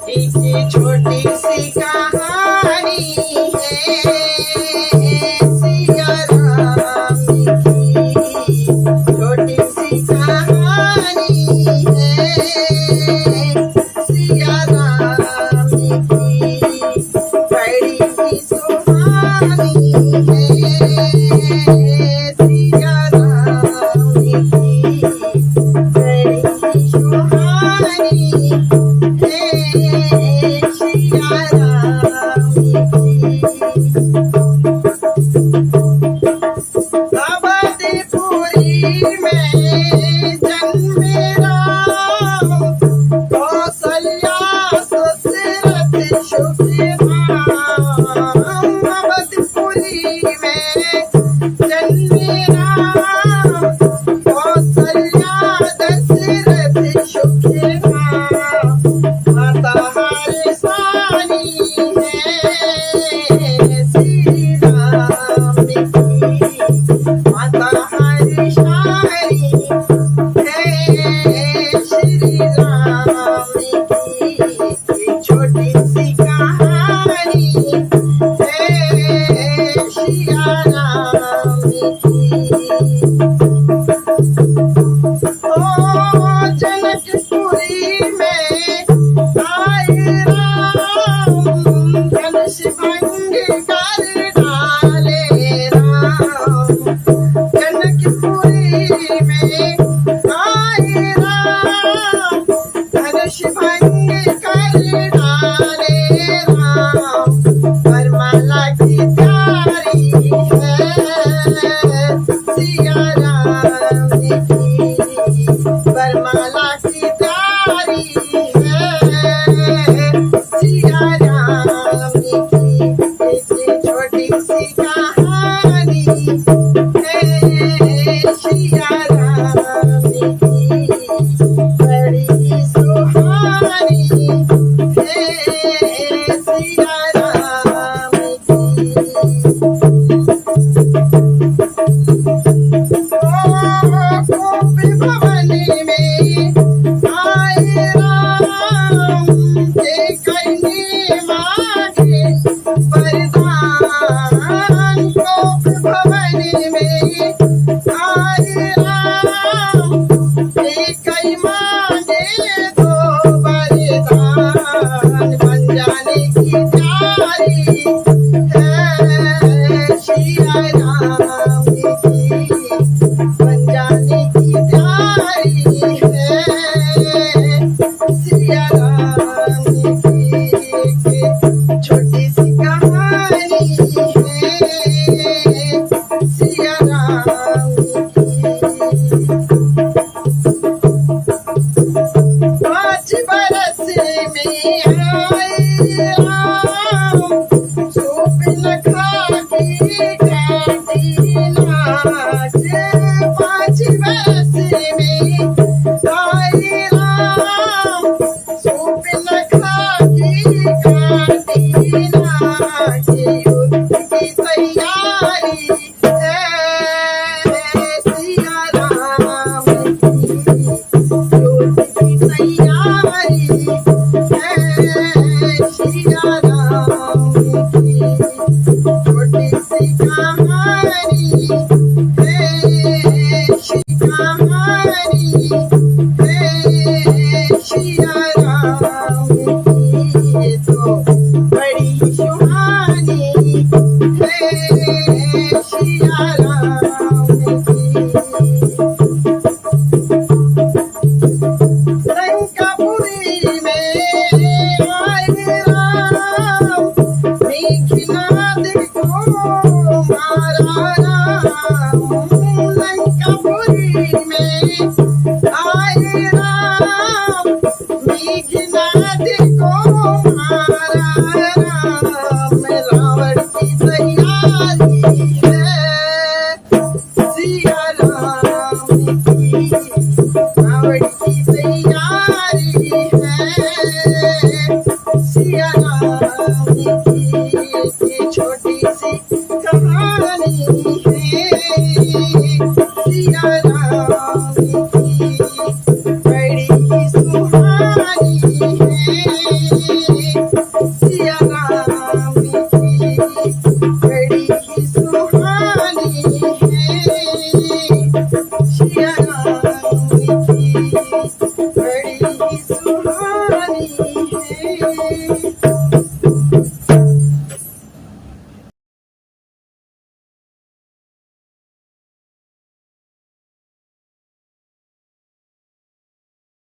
एक छोटी सी कहानी है सिया राम की। छोटी सी कहानी है सिया राम की। बड़ी ही सुहानी है सिया राम की। बड़ी ही सुहानी अवधपुरी में जन्मे राम, कौसल्या सुदशरथ सुखधाम। अवधपुरी में जन्मे राम, कौसल्या दशरथ सुखधाम। माता हमारी सानी है श्री राम की। माता हमारी सानी है श्री राम की। एक छोटी सी कहानी है सिया राम की। जनकपुरी में आए राम, धनुष भंग कर डाले राम। जनकपुरी में आए राम, धनुष भंग कर डाले राम। वरमाला की प्यारी है सिया राम की। वरमाला की प्यारी है सिया राम की। एक छोटी सी कहानी है सिया राम की। बड़ी सुहानी है सिया राम की। गोपी भवन में आए राम, देखने मांगे वरदान। गोपी भवन में आए राम, देखने मांगे दो वरदान। बन जाने की प्यारी है सिया